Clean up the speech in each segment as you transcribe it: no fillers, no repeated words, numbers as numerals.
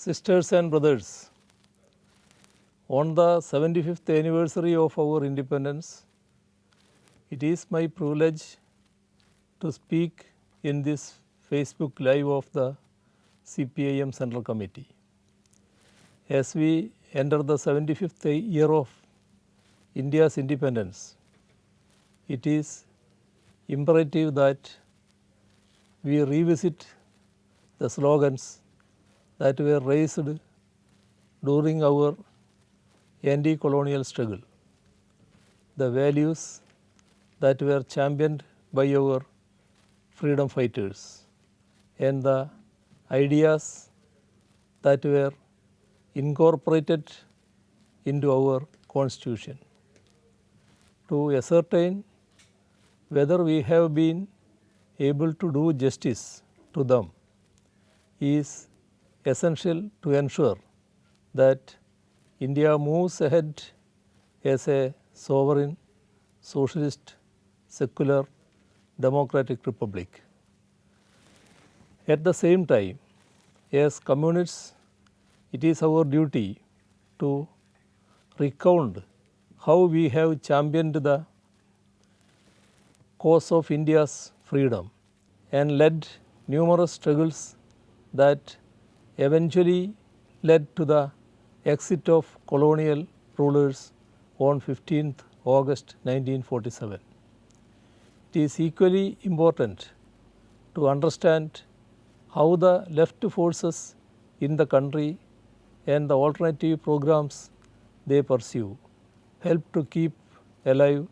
Sisters and brothers, on the 75th anniversary of our independence, it is my privilege to speak in this Facebook Live of the CPIM Central Committee. As we enter the 75th year of India's independence, it is imperative that we revisit the slogans that were raised during our anti-colonial struggle, the values that were championed by our freedom fighters, and the ideas that were incorporated into our constitution. To ascertain whether we have been able to do justice to them is essential to ensure that India moves ahead as a sovereign, socialist, secular, democratic republic. At the same time, as communists, it is our duty to recount how we have championed the cause of India's freedom and led numerous struggles that eventually led to the exit of colonial rulers on 15th August 1947. It is equally important to understand how the left forces in the country and the alternative programs they pursue help to keep alive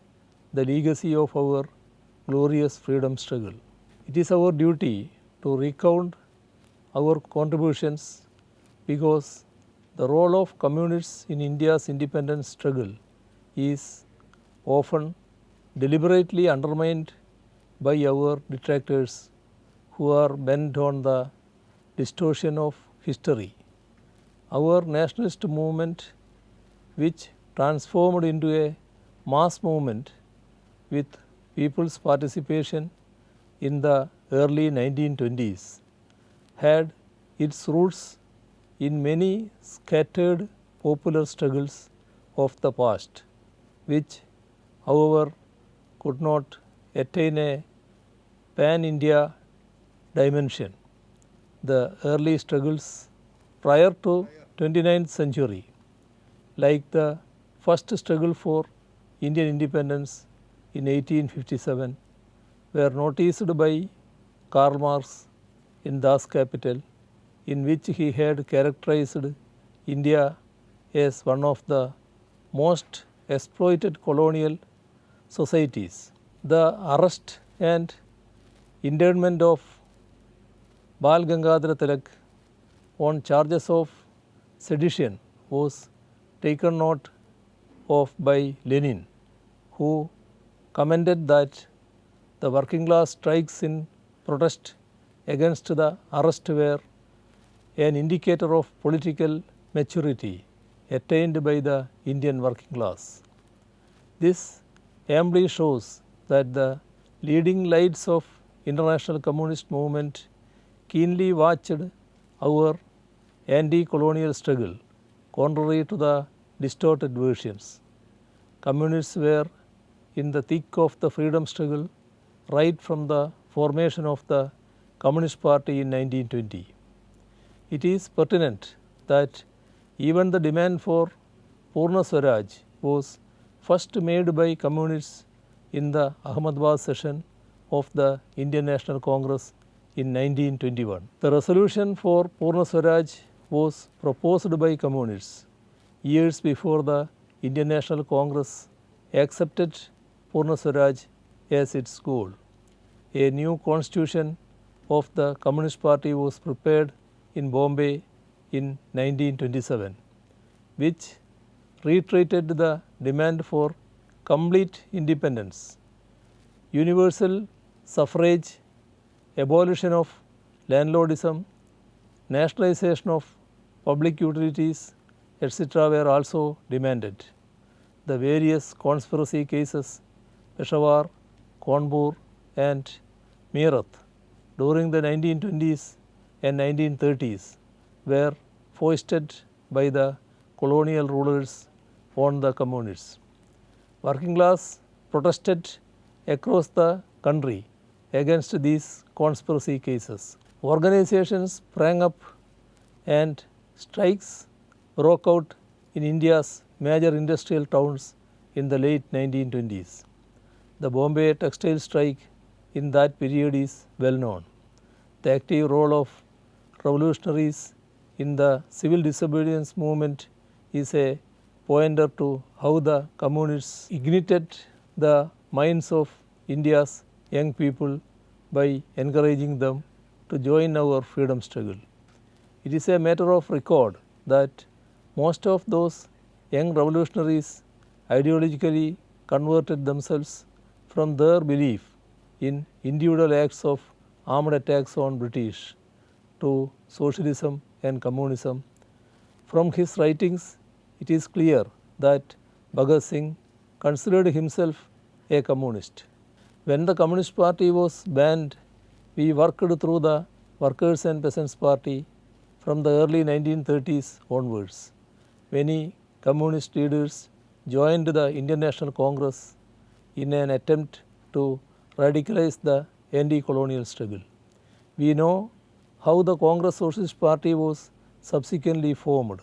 the legacy of our glorious freedom struggle. It is our duty to recount our contributions because the role of communists in India's independence struggle is often deliberately undermined by our detractors who are bent on the distortion of history. Our nationalist movement, which transformed into a mass movement with people's participation in the early 1920s, had its roots in many scattered popular struggles of the past, which, however, could not attain a pan-India dimension. The early struggles prior to 29th century, like the first struggle for Indian independence in 1857, were noticed by Karl Marx in Das Kapital, in which he had characterized India as one of the most exploited colonial societies. The arrest and internment of Bal Gangadhar Tilak on charges of sedition was taken note of by Lenin, who commented that the working class strikes in protest against the arrest were an indicator of political maturity attained by the Indian working class. This amply shows that the leading lights of international communist movement keenly watched our anti-colonial struggle, contrary to the distorted versions. Communists were in the thick of the freedom struggle right from the formation of the Communist Party in 1920. It is pertinent that even the demand for Purna Swaraj was first made by communists in the Ahmedabad session of the Indian National Congress in 1921. The resolution for Purna Swaraj was proposed by communists years before the Indian National Congress accepted Purna Swaraj as its goal. A new constitution of the Communist Party was prepared in Bombay in 1927, which reiterated the demand for complete independence, universal suffrage, abolition of landlordism, nationalization of public utilities, etc. were also demanded. The various conspiracy cases, Peshawar, Kanpur and Meerut during the 1920s and 1930s were foisted by the colonial rulers on the communists. Working class protested across the country against these conspiracy cases. Organizations sprang up and strikes broke out in India's major industrial towns in the late 1920s. The Bombay textile strike in that period is well known. The active role of revolutionaries in the civil disobedience movement is a pointer to how the communists ignited the minds of India's young people by encouraging them to join our freedom struggle. It is a matter of record that most of those young revolutionaries ideologically converted themselves from their belief in individual acts of armed attacks on British to socialism and communism. From his writings, it is clear that Bhagat Singh considered himself a communist. When the Communist Party was banned, we worked through the Workers' and Peasants' Party from the early 1930s onwards. Many communist leaders joined the Indian National Congress in an attempt to radicalize the anti-colonial struggle. We know how the Congress Socialist Party was subsequently formed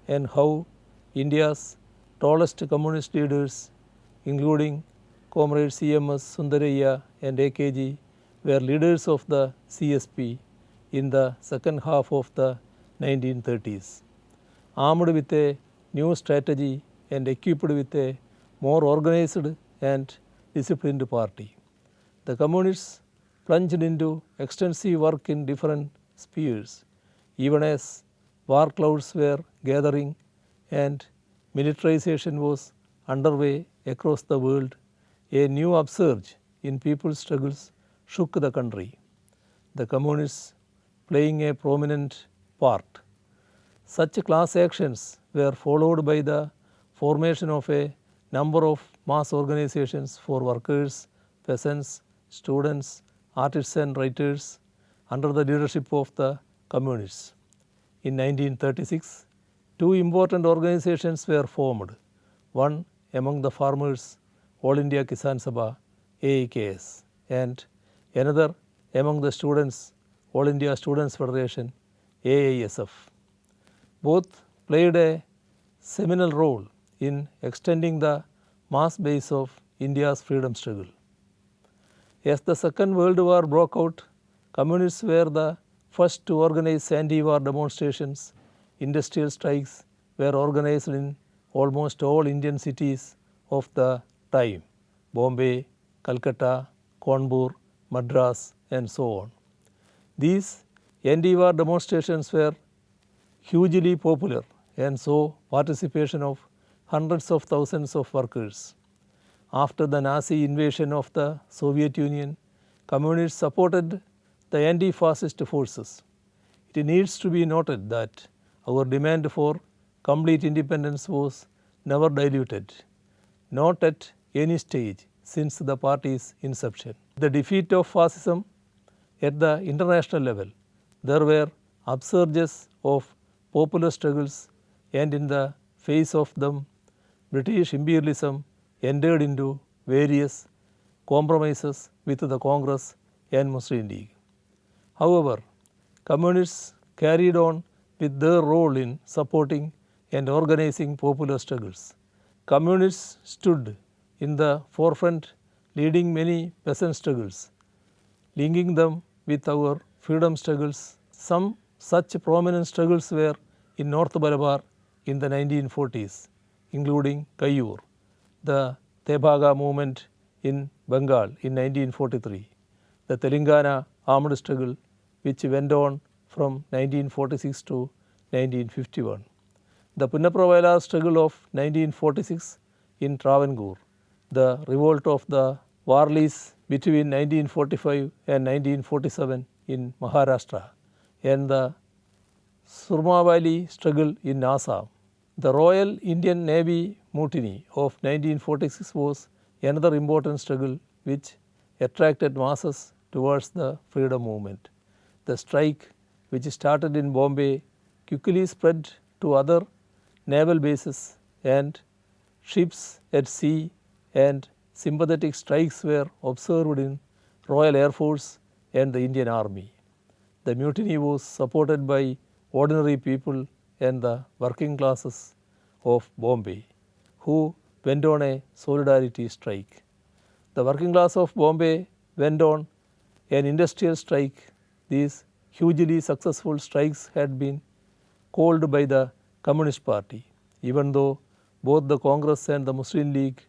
and how India's tallest communist leaders, including Comrade CMS Sundaraiah and AKG, were leaders of the CSP in the second half of the 1930s. Armed with a new strategy and equipped with a more organized and disciplined party, the communists plunged into extensive work in different spheres, even as war clouds were gathering and militarization was underway across the world. A new upsurge in people's struggles shook the country, the communists playing a prominent part. Such class actions were followed by the formation of a number of mass organizations for workers, peasants, students, artists and writers under the leadership of the communists. In 1936, two important organizations were formed, one among the farmers, All India Kisan Sabha, AIKS, and another among the students, All India Students Federation, AISF. Both played a seminal role in extending the mass base of India's freedom struggle. As the Second World War broke out, communists were the first to organize anti-war demonstrations. Industrial strikes were organized in almost all Indian cities of the time: Bombay, Calcutta, Kanpur, Madras, and so on. These anti-war demonstrations were hugely popular and saw participation of hundreds of thousands of workers. After the Nazi invasion of the Soviet Union, communists supported the anti-fascist forces. It needs to be noted that our demand for complete independence was never diluted, not at any stage since the party's inception. The defeat of fascism at the international level, there were upsurges of popular struggles, and in the face of them, British imperialism entered into various compromises with the Congress and Muslim League. However, communists carried on with their role in supporting and organizing popular struggles. Communists stood in the forefront, leading many peasant struggles, linking them with our freedom struggles. Some such prominent struggles were in North Malabar in the 1940s, including Kayyur, the Tebaga movement in Bengal in 1943, the Telangana armed struggle which went on from 1946 to 1951, the Punapravailar struggle of 1946 in Travancore, the revolt of the Warlis between 1945 and 1947 in Maharashtra, and the Surmavali struggle in Assam. The Royal Indian Navy mutiny of 1946 was another important struggle which attracted masses towards the freedom movement. The strike, which started in Bombay, quickly spread to other naval bases and ships at sea, and sympathetic strikes were observed in Royal Air Force and the Indian Army. The mutiny was supported by ordinary people and the working classes of Bombay, who went on a solidarity strike. The working class of Bombay went on an industrial strike. These hugely successful strikes had been called by the Communist Party, even though both the Congress and the Muslim League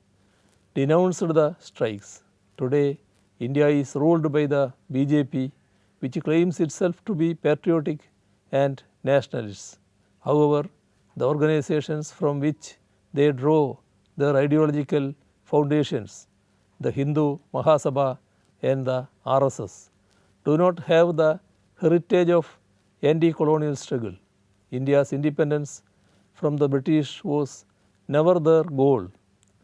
denounced the strikes. Today, India is ruled by the BJP, which claims itself to be patriotic and nationalist. However, the organizations from which they draw their ideological foundations, the Hindu Mahasabha and the RSS, do not have the heritage of anti-colonial struggle. India's independence from the British was never their goal.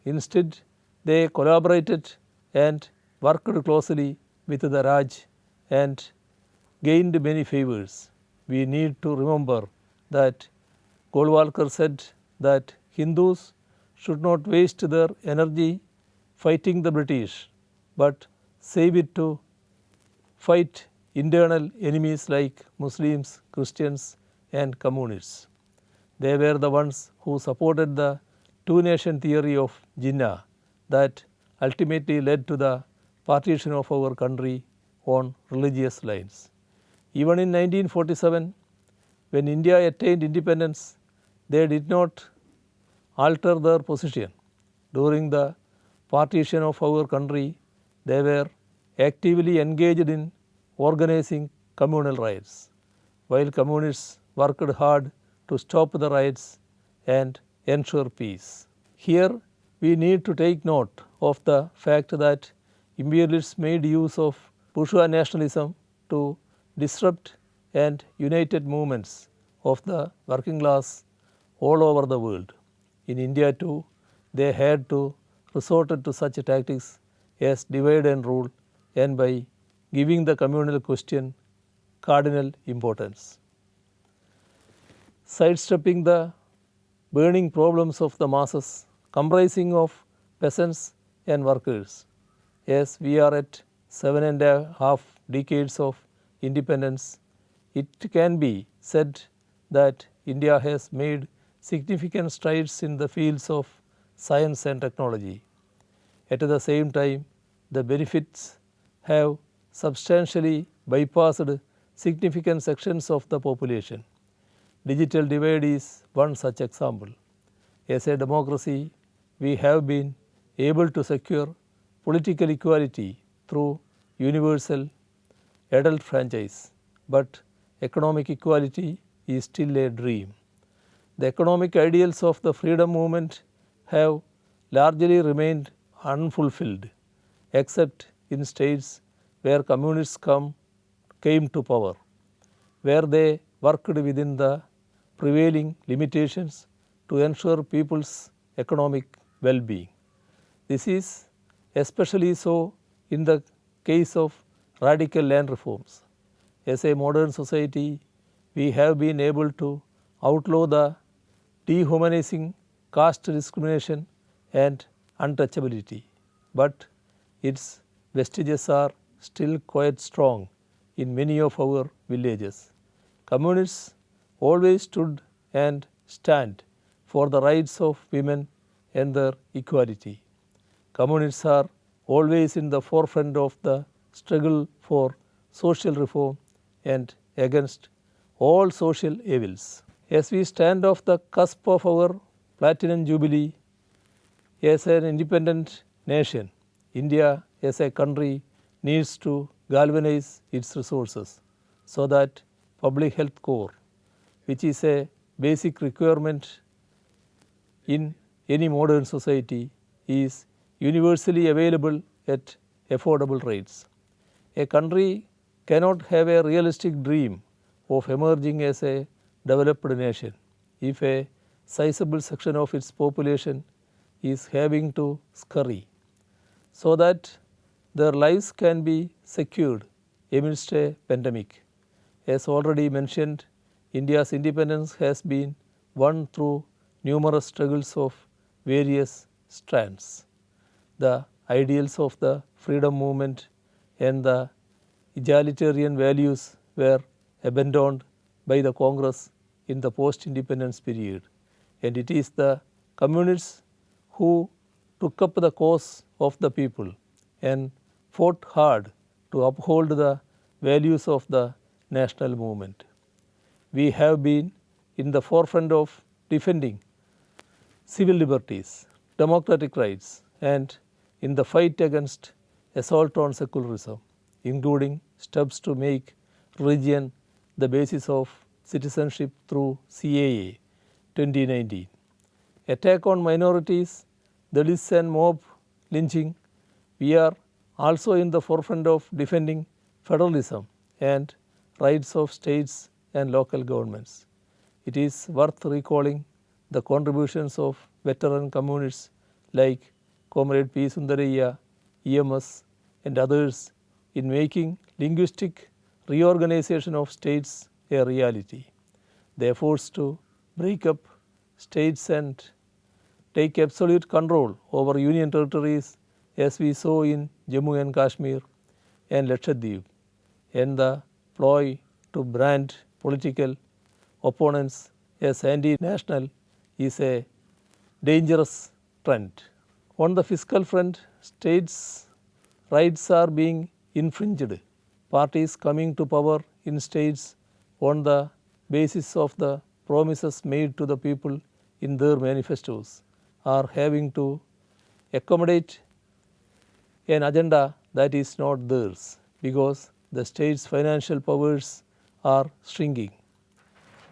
Instead, they collaborated and worked closely with the Raj and gained many favors. We need to remember that Golwalkar said that Hindus should not waste their energy fighting the British, but save it to fight internal enemies like Muslims, Christians and communists. They were the ones who supported the two-nation theory of Jinnah that ultimately led to the partition of our country on religious lines. Even in 1947, when India attained independence, they did not alter their position. During the partition of our country, they were actively engaged in organizing communal riots, while communists worked hard to stop the riots and ensure peace. Here, we need to take note of the fact that imperialists made use of bourgeois nationalism to disrupt and united movements of the working class all over the world. In India too, they had to resort to such tactics as divide and rule, and by giving the communal question cardinal importance. Sidestepping the burning problems of the masses comprising of peasants and workers, as we are at 7.5 decades of independence, it can be said that India has made significant strides in the fields of science and technology. At the same time, the benefits have substantially bypassed significant sections of the population. Digital divide is one such example. As a democracy, we have been able to secure political equality through universal adult franchise, but economic equality is still a dream. The economic ideals of the freedom movement have largely remained unfulfilled, except in states where communists came to power, where they worked within the prevailing limitations to ensure people's economic well-being. This is especially so in the case of radical land reforms. As a modern society, we have been able to outlaw the dehumanizing caste discrimination and untouchability, but its vestiges are still quite strong in many of our villages. Communists always stood and stand for the rights of women and their equality. Communists are always in the forefront of the struggle for social reform and against all social evils. As we stand off the cusp of our platinum jubilee as an independent nation, India as a country needs to galvanize its resources so that public health core, which is a basic requirement in any modern society, is universally available at affordable rates. A country cannot have a realistic dream of emerging as a developed nation if a sizable section of its population is having to scurry, so that their lives can be secured amidst a pandemic. As already mentioned, India's independence has been won through numerous struggles of various strands. The ideals of the freedom movement and the egalitarian values were abandoned by the Congress in the post-independence period, and it is the communists who took up the cause of the people and fought hard to uphold the values of the national movement. We have been in the forefront of defending civil liberties, democratic rights, and in the fight against assault on secularism, including steps to make religion the basis of citizenship through CAA 2019. Attack on minorities, Dalits and mob lynching. We are also in the forefront of defending federalism and rights of states and local governments. It is worth recalling the contributions of veteran communists like Comrade Pinarayi, EMS and others in making linguistic reorganization of states a reality. The efforts to break up states and take absolute control over union territories, as we saw in Jammu and Kashmir and Lakshadweep, and the ploy to brand political opponents as anti-national is a dangerous trend. On the fiscal front, states' rights are being infringed. Parties coming to power in states on the basis of the promises made to the people in their manifestos are having to accommodate an agenda that is not theirs because the state's financial powers are shrinking.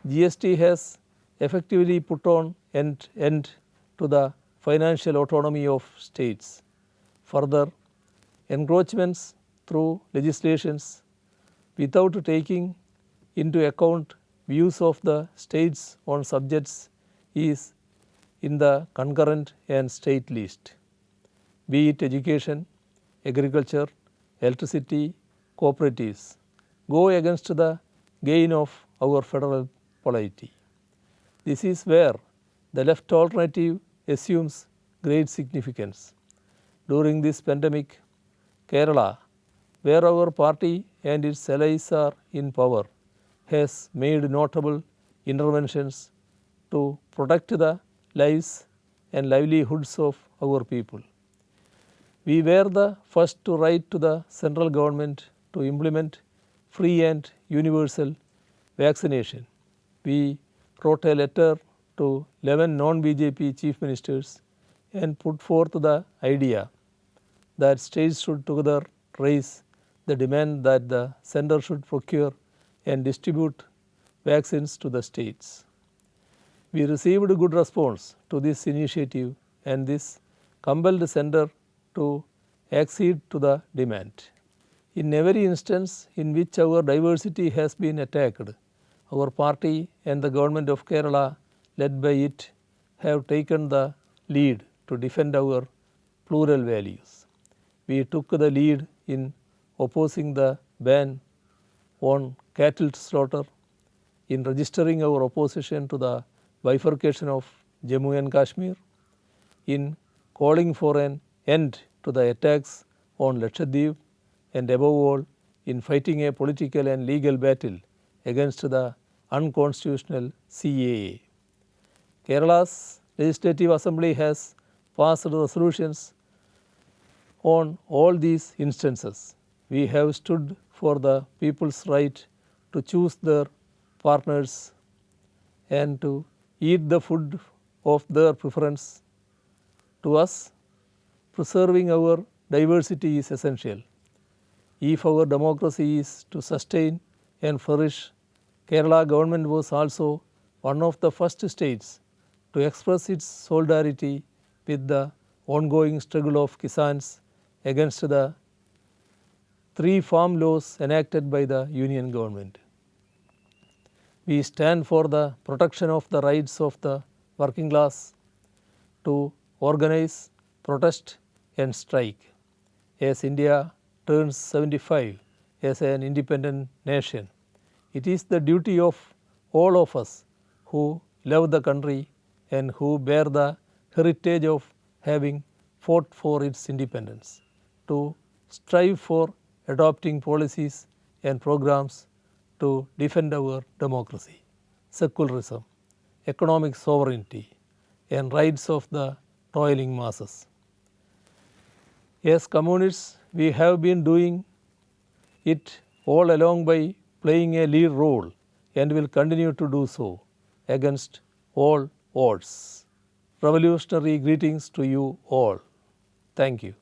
GST has effectively put on an end to the financial autonomy of states. Further, encroachments through legislations without taking into account views of the states on subjects is in the concurrent and state list, be it education, agriculture, electricity, cooperatives, go against the gain of our federal polity. This is where the left alternative assumes great significance. During this pandemic, Kerala, where our party and its allies are in power, has made notable interventions to protect the lives and livelihoods of our people. We were the first to write to the central government to implement free and universal vaccination. We wrote a letter to 11 non-BJP chief ministers and put forth the idea that states should together raise the demand that the center should procure and distribute vaccines to the states. We received a good response to this initiative, and this compelled the center to accede to the demand. In every instance in which our diversity has been attacked, our party and the government of Kerala, led by it, have taken the lead to defend our plural values. We took the lead in opposing the ban on cattle slaughter, in registering our opposition to the bifurcation of Jammu and Kashmir, in calling for an end to the attacks on Lakshadweep, and above all in fighting a political and legal battle against the unconstitutional CAA. Kerala's Legislative Assembly has passed resolutions on all these instances. We have stood for the people's right to choose their partners and to eat the food of their preference. To us, preserving our diversity is essential. If our democracy is to sustain and flourish, Kerala government was also one of the first states to express its solidarity with the ongoing struggle of Kisans against the 3 farm laws enacted by the union government. We stand for the protection of the rights of the working class to organize, protest and strike. As India turns 75 as an independent nation, it is the duty of all of us who love the country and who bear the heritage of having fought for its independence, to strive for adopting policies and programs to defend our democracy, secularism, economic sovereignty, and rights of the toiling masses. As communists, we have been doing it all along by playing a lead role and will continue to do so against all odds. Revolutionary greetings to you all. Thank you.